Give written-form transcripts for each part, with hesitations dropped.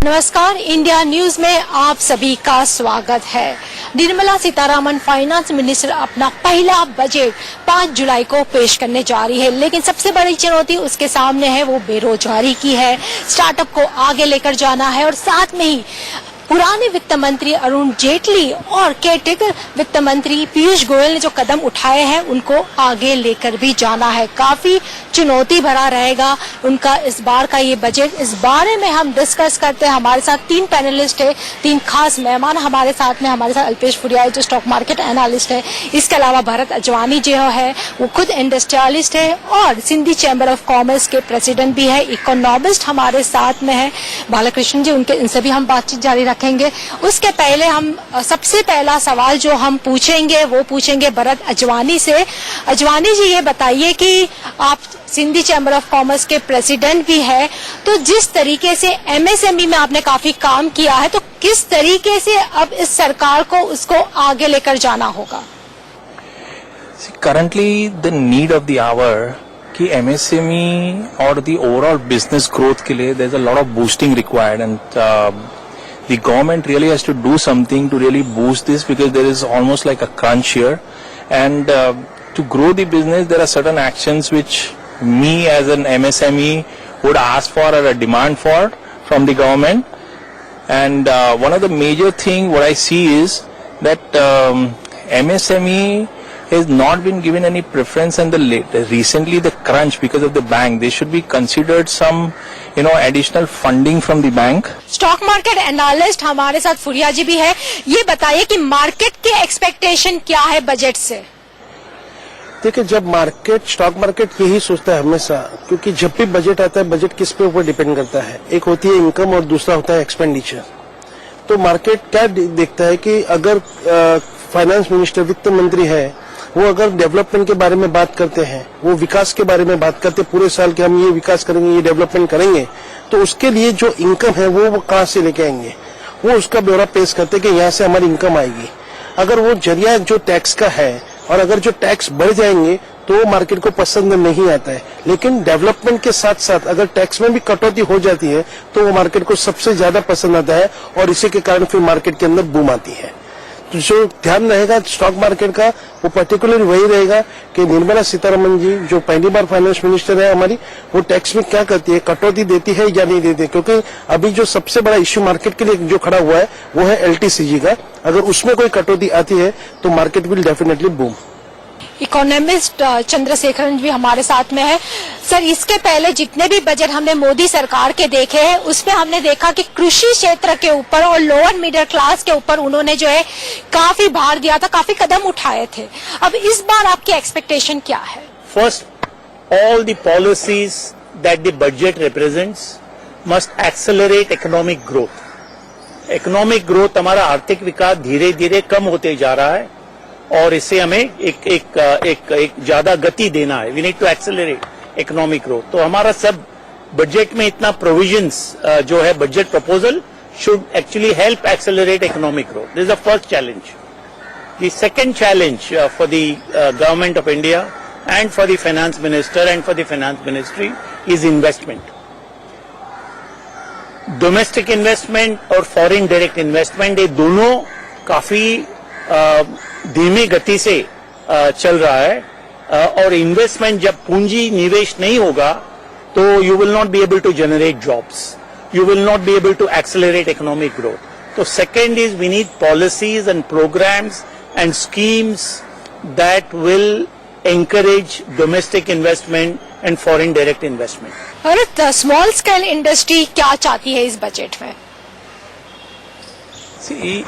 नमस्कार, India news में आप सभी का स्वागत है। निर्मला सीतारमण फाइनेंस मिनिस्टर अपना पहला बजट 5 जुलाई को पेश करने जा रही है, लेकिन सबसे बड़ी चुनौती उसके सामने है वो बेरोजगारी की है। स्टार्टअप को आगे लेकर जाना है और साथ में ही पुराने वित्त मंत्री अरुण जेटली और केयरटेकर वित्त मंत्री पीयूष गोयल ने जो कदम उठाए हैं उनको आगे लेकर भी जाना है। काफी चुनौती भरा रहेगा उनका इस बार का ये बजट। इस बारे में हम डिस्कस करते हैं। हमारे साथ 3 पैनलिस्ट है, 3 खास मेहमान हमारे साथ में। हमारे साथ अल्पेश फुरिया जो स्टॉक मार्केट एनालिस्ट है, इसके अलावा भरत अजवानी जो है वो खुद इंडस्ट्रियलिस्ट है और सिंधी चैम्बर ऑफ कॉमर्स के प्रेसिडेंट भी है। इकोनॉमिस्ट हमारे साथ में है बालकृष्ण जी, इनसे भी हम बातचीत जारी रखेंगे। उसके पहले हम सबसे पहला सवाल जो हम पूछेंगे वो पूछेंगे भरत अजवानी से। अजवानी जी, ये बताइए कि आप सिंधी चैम्बर ऑफ कॉमर्स के प्रेसिडेंट भी है, तो जिस तरीके से एमएसएमई में आपने काफी काम किया है, तो किस तरीके से अब इस सरकार को उसको आगे लेकर जाना होगा? Currently, the need of the hour कि MSME और the overall business growth के लिए there's a lot of boosting required and the government really has to do something to really boost this because there is almost like a crunch here and to grow the business there are certain actions which me as an MSME would ask for or a demand for from the government and one of the major thing what I see is that MSME has not been given any preference and recently the crunch because of the bank they should be considered some additional funding from the bank. Stock market analyst हमारे साथ फुरिया जी भी है। ये बताइए कि market के expectation क्या है बजट से? देखिए, जब स्टॉक मार्केट यही सोचता है हमेशा, क्योंकि जब भी बजट आता है बजट किस पे ऊपर डिपेंड करता है। एक होती है इनकम और दूसरा होता है एक्सपेंडिचर। तो मार्केट क्या देखता है कि अगर फाइनेंस मिनिस्टर वित्त मंत्री है वो अगर डेवलपमेंट के बारे में बात करते हैं, वो विकास के बारे में बात करते हैं पूरे साल के हम ये विकास करेंगे, ये डेवलपमेंट करेंगे, तो उसके लिए जो इनकम है वो कहाँ से लेके आएंगे, वो उसका ब्यौरा पेश करते हैं कि यहाँ से हमारी इनकम आएगी। अगर वो जरिया जो टैक्स का है और अगर जो टैक्स बढ़ जाएंगे तो वो मार्केट को पसंद नहीं आता है। लेकिन डेवलपमेंट के साथ साथ अगर टैक्स में भी कटौती हो जाती है तो वो मार्केट को सबसे ज्यादा पसंद आता है और इसी के कारण फिर मार्केट के अंदर बूम आती है। तो जो ध्यान रहेगा स्टॉक मार्केट का वो पर्टिकुलरली वही रहेगा कि निर्मला सीतारमण जी जो पहली बार फाइनेंस मिनिस्टर है हमारी, वो टैक्स में क्या करती है, कटौती देती है या नहीं देती है। क्योंकि अभी जो सबसे बड़ा इश्यू मार्केट के लिए जो खड़ा हुआ है वो है एलटीसीजी का। अगर उसमें कोई कटौती आती है तो market will definitely boom. Economist Chandrasekaran भी हमारे साथ में है। सर, इसके पहले जितने भी बजट हमने मोदी सरकार के देखे हैं उसमें हमने देखा कि कृषि क्षेत्र के ऊपर और लोअर मिडिल क्लास के ऊपर उन्होंने जो है काफी भार दिया था, काफी कदम उठाए थे। अब इस बार आपकी एक्सपेक्टेशन क्या है? First, all the policies that the budget represents must accelerate economic growth. Economic growth, हमारा आर्थिक विकास धीरे धीरे कम होते जा रहा है और इससे हमें एक ज्यादा गति देना है। We need to accelerate economic growth. तो हमारा सब बजट में इतना प्रोविजंस जो है budget proposal should actually help accelerate economic growth. This is the first challenge. The second challenge for the government of India and for the finance minister and for the finance ministry is investment. Domestic investment और foreign direct investment, ये दोनों काफी धीमी गति से चल रहा है और इन्वेस्टमेंट जब पूंजी निवेश नहीं होगा तो you will not be able to generate jobs, you will not be able to accelerate economic growth. तो second is we need policies and programmes and schemes that will encourage domestic investment and foreign direct investment. और small scale industry क्या चाहती है इस budget में? See,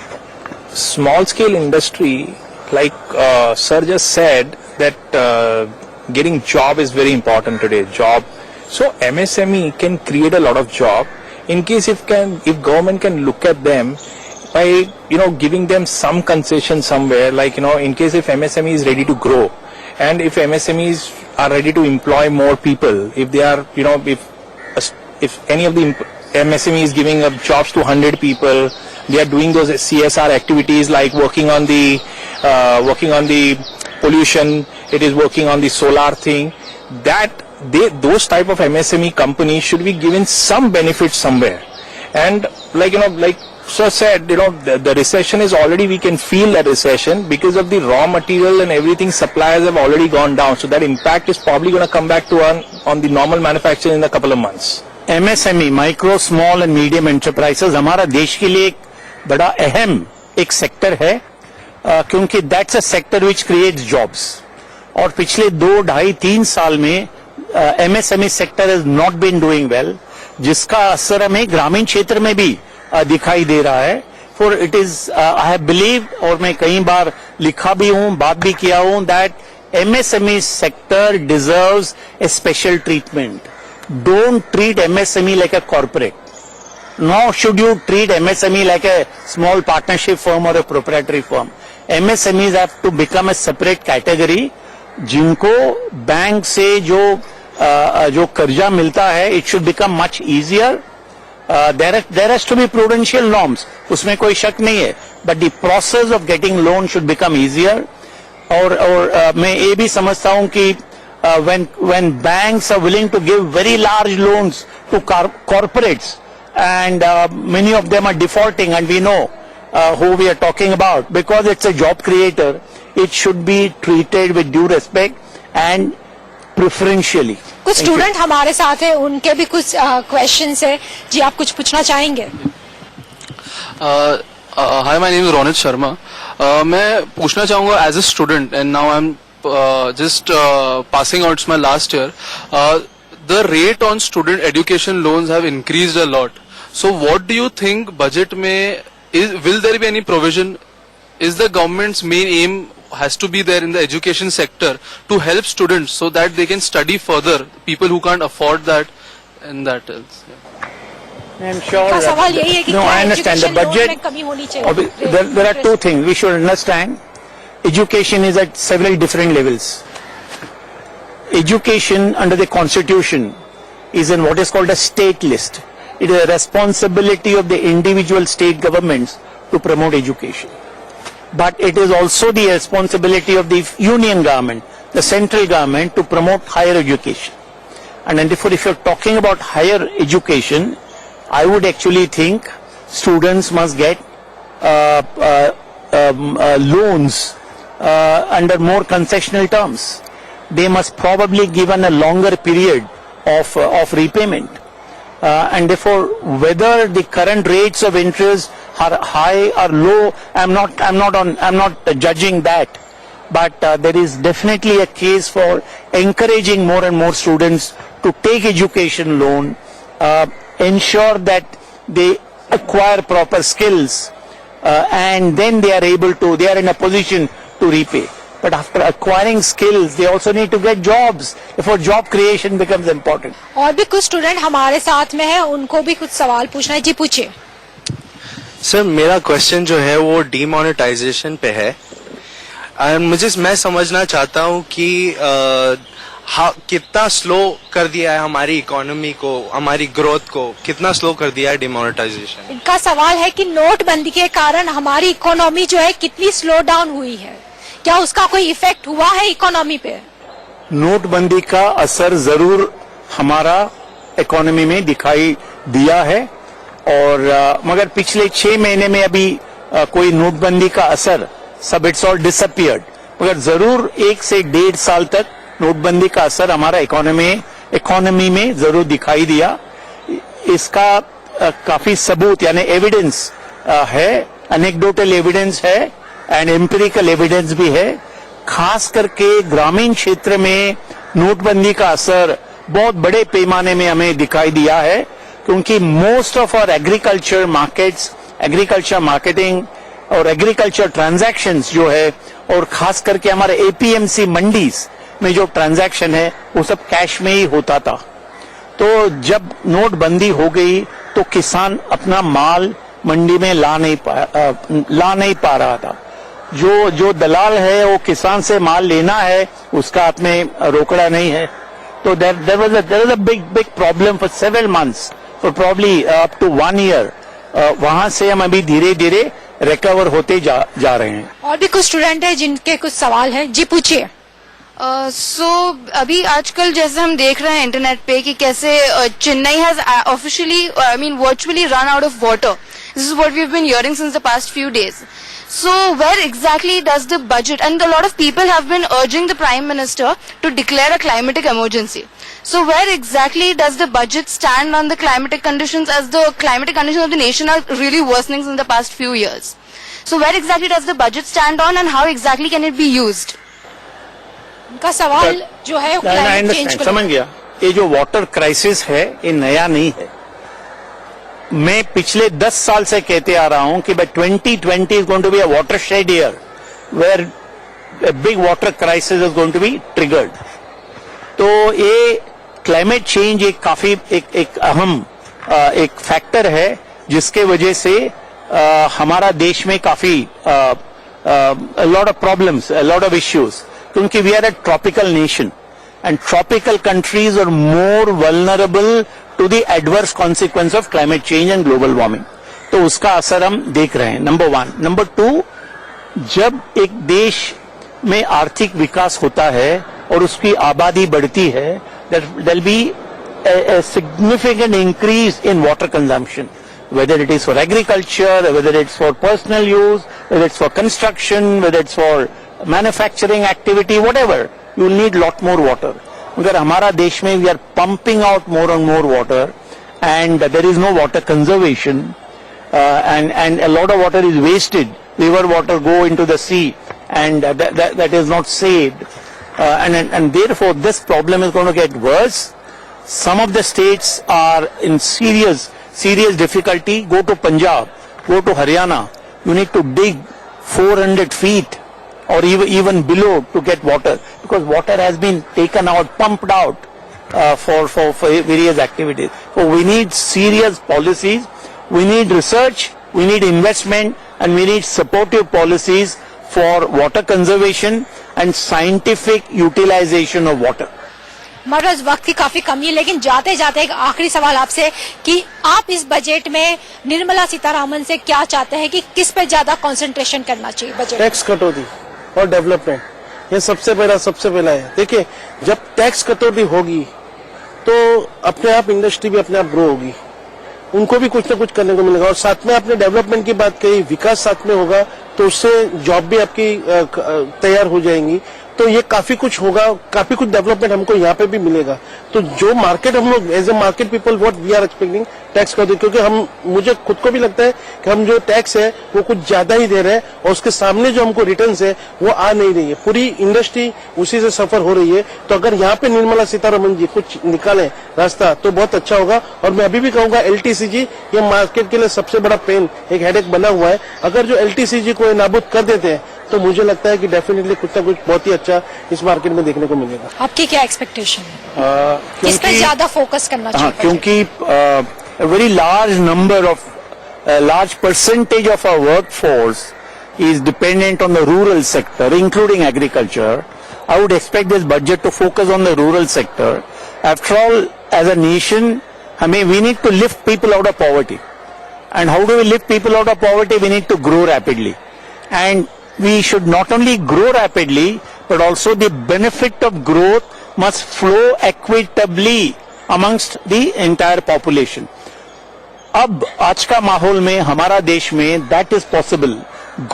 small scale industry, like sir just said that getting job is very important today. Job, so MSME can create a lot of job in case if government can look at them by giving them some concession somewhere, like in case if MSME is ready to grow and if MSMEs are ready to employ more people, if they are if any of the MSME is giving up jobs to 100 people, they are doing those CSR activities like working on the pollution, it is working on the solar thing, that those type of MSME companies should be given some benefit somewhere. And like Sir said, the recession is already, we can feel that recession because of the raw material and everything. Suppliers have already gone down, so that impact is probably going to come back to on the normal manufacturing in a couple of months. MSME, micro small and medium enterprises, हमारा देश के लिए एक बड़ा अहम एक sector है, क्योंकि that's a sector which creates jobs. और पिछले 2, 2.5, 3 साल में MSME sector has not been doing well, जिसका असर हमें ग्रामीण क्षेत्र में भी दिखाई दे रहा है. For it is I have believed, और मैं कई बार लिखा भी हूं, बात भी किया हूं, that MSME sector deserves A special treatment. Don't treat MSME like a corporate. Nor should you treat MSME like a small partnership firm or a proprietary firm. MSMEs have to become a separate category, जिनको bank से जो कर्जा मिलता है, it should become much easier. There has to be prudential norms. उसमें कोई शक नहीं है. But the process of getting loan should become easier. और मैं ये भी समझता हूँ कि when banks are willing to give very large loans to corporates, and many of them are defaulting, and we know who we are talking about, because it's a job creator, it should be treated with due respect and preferentially. कुछ student हमारे साथ हैं, उनके भी कुछ questions है. जी, आप कुछ पूछना चाहेंगे? Hi, my name is Ronit Sharma. मैं पूछना चाहूंगा as a student, and now I am just passing out, it's my last year. The rate on student education loans have increased a lot. So what do you think budget will there be any provision? Is the government's main aim has to be there in the education sector to help students so that they can study further, people who can't afford that, and that else? Yeah. I'm sure. का सवाल यही है कि No, क्या I understand the education loan budget. में कमी होनी चाहिए? There are two things we should understand. Education is at several different levels. Education under the Constitution is in what is called a state list. It is a responsibility of the individual state governments to promote education. But it is also the responsibility of the union government, the central government, to promote higher education. And therefore, if you're talking about higher education, I would actually think students must get loans under more concessional terms. They must probably given a longer period of repayment, and therefore whether the current rates of interest are high or low, I'm not judging that, but there is definitely a case for encouraging more and more students to take education loan, ensure that they acquire proper skills, and then they are in a position to repay. But after acquiring skills, they also need to get jobs. Therefore, job creation becomes important. और भी कुछ student हमारे साथ में है, उनको भी कुछ सवाल पूछना है. जी, पूछिए. सर, मेरा क्वेश्चन जो है वो डीमोनेटाइजेशन पे है. मैं समझना चाहता हूँ कि कितना स्लो कर दिया है हमारी इकोनॉमी को, हमारी ग्रोथ को कितना स्लो कर दिया है डीमोनेटाइजेशन. इनका सवाल है कि नोटबंदी के कारण हमारी इकोनॉमी जो है कितनी स्लो डाउन हुई है, क्या उसका कोई इफेक्ट हुआ है इकोनॉमी पे? नोटबंदी का असर जरूर हमारा इकोनॉमी में दिखाई दिया है, और मगर पिछले 6 महीने में अभी कोई नोटबंदी का असर सब इट्स ऑल डिसअपियर्ड. मगर जरूर 1 से 1.5 साल तक नोटबंदी का असर हमारा इकोनॉमी में जरूर दिखाई दिया. इसका काफी सबूत यानी एविडेंस है, एनेक्डोटल एविडेंस है एंड एम्पिरिकल एविडेंस भी है. खास करके ग्रामीण क्षेत्र में नोटबंदी का असर बहुत बड़े पैमाने में हमें दिखाई दिया है, क्योंकि most of our agriculture markets, agriculture marketing और एग्रीकल्चर ट्रांजैक्शंस जो है, और खास करके हमारे एपीएमसी मंडीज में जो ट्रांजैक्शन है वो सब कैश में ही होता था. तो जब नोटबंदी हो गई तो किसान अपना माल मंडी में ला नहीं पा रहा था. जो दलाल है वो किसान से माल लेना है, उसका हाथ में रोकड़ा नहीं है. तो there was a big problem for several months, for probably up to 1 year. वहां से हम अभी धीरे धीरे रिकवर होते जा रहे हैं. और भी कुछ स्टूडेंट है जिनके कुछ सवाल है. जी, पूछिए. सो अभी आजकल जैसे हम देख रहे हैं इंटरनेट पे कि कैसे Chennai has officially virtually run out of water. This is what we have been hearing since the past few days. So where exactly does the budget, and a lot of people have been urging the Prime Minister to declare a climatic emergency. So where exactly does the budget stand on the climatic conditions, as the climatic conditions of the nation are really worsening in the past few years? So where exactly does the budget stand on, and how exactly can it be used? उनका सवाल जो है वो climate change को समझ गया. ये जो वाटर क्राइसिस है ये नया नहीं है. मैं पिछले 10 साल से कहते आ रहा हूं कि by 2020 is going to be a watershed year where a big water crisis is going to be triggered. तो ये क्लाइमेट चेंज एक काफी एक अहम एक फैक्टर है जिसके वजह से हमारा देश में काफी lot of problems, lot of issues, क्योंकि we are a tropical nation and tropical countries are more vulnerable to the adverse consequence of climate change and global warming. तो उसका असर हम देख रहे हैं. नंबर 1. नंबर 2, जब एक देश में आर्थिक विकास होता है और उसकी आबादी बढ़ती है, there will be a significant increase in water consumption, whether it is for agriculture, whether it's for personal use, whether it's for construction, whether it's for manufacturing activity, whatever. You will need lot more water. अगर हमारा देश में we are pumping out more and more water and there is no water conservation and a lot of water is wasted. River water go into the sea and that is not saved and therefore this problem is going to get worse. Some of the states are in serious difficulty. Go to Punjab, go to Haryana. You need to dig 400 feet or even below to get water, because water has been taken out, pumped out for various activities. So we need serious policies, we need research, we need investment, and we need supportive policies for water conservation and scientific utilization of water. महाराज वक्त की काफी कमी है, लेकिन जाते जाते एक आखिरी सवाल आपसे कि आप इस बजट में निर्मला सीतारामन से क्या चाहते हैं कि किस पे ज्यादा कंसंट्रेशन करना चाहिए बजट? टैक्स कटौती और डेवलपमेंट, ये सबसे पहला है. देखिए, जब टैक्स कटौती होगी तो अपने आप इंडस्ट्री भी अपने आप ग्रो होगी, उनको भी कुछ ना कुछ करने को मिलेगा. और साथ में आपने डेवलपमेंट की बात कही, विकास साथ में होगा तो उससे जॉब भी आपकी तैयार हो जाएंगी. तो ये काफी कुछ होगा, काफी कुछ डेवलपमेंट हमको यहाँ पे भी मिलेगा. तो जो मार्केट हम लोग as a market people what we are expecting tax कर दे, क्योंकि हम मुझे खुद को भी लगता है कि हम जो टैक्स है वो कुछ ज्यादा ही दे रहे हैं और उसके सामने जो हमको रिटर्न्स है वो आ नहीं रही है. पूरी इंडस्ट्री उसी से सफर हो रही है. तो अगर यहाँ पे निर्मला सीतारमण जी कुछ निकालें रास्ता तो बहुत अच्छा होगा. और मैं अभी भी कहूंगा LTCG ये मार्केट के लिए सबसे बड़ा पेन, एक हेडेक बना हुआ है. अगर जो LTCG को नाबूद कर देते हैं तो मुझे लगता है कि डेफिनेटली कुछ ना कुछ बहुत ही अच्छा इस मार्केट में देखने को मिलेगा. आपकी क्या एक्सपेक्टेशन है? किस पे ज्यादा फोकस करना चाहिए? क्योंकि a very large percentage of our workforce is dependent on the rural sector, including agriculture. I would expect this budget to focus on the rural sector. After all, as a nation, we need to lift people out of poverty. And how do we lift people out of poverty? We need to grow rapidly. And we should not only grow rapidly, but also the benefit of growth must flow equitably amongst the entire population. अब आज का माहौल में हमारा देश में that is possible.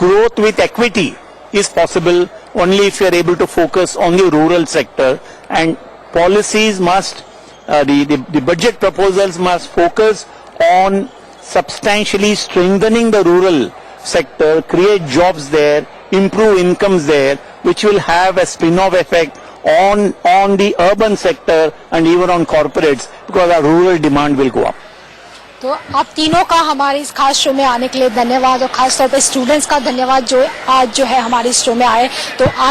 Growth with equity is possible only if you are able to focus on the rural sector, and policies must, the budget proposals must focus on substantially strengthening the rural sector, create jobs there, improve incomes there, which will have a spin-off effect on the urban sector and even on corporates, because our rural demand will go up. तो आप तीनों का हमारे इस खास show में आने के लिए धन्यवाद, और खास तौर पे स्टूडेंट्स का धन्यवाद जो आज जो है हमारे इस शो में आए. तो आज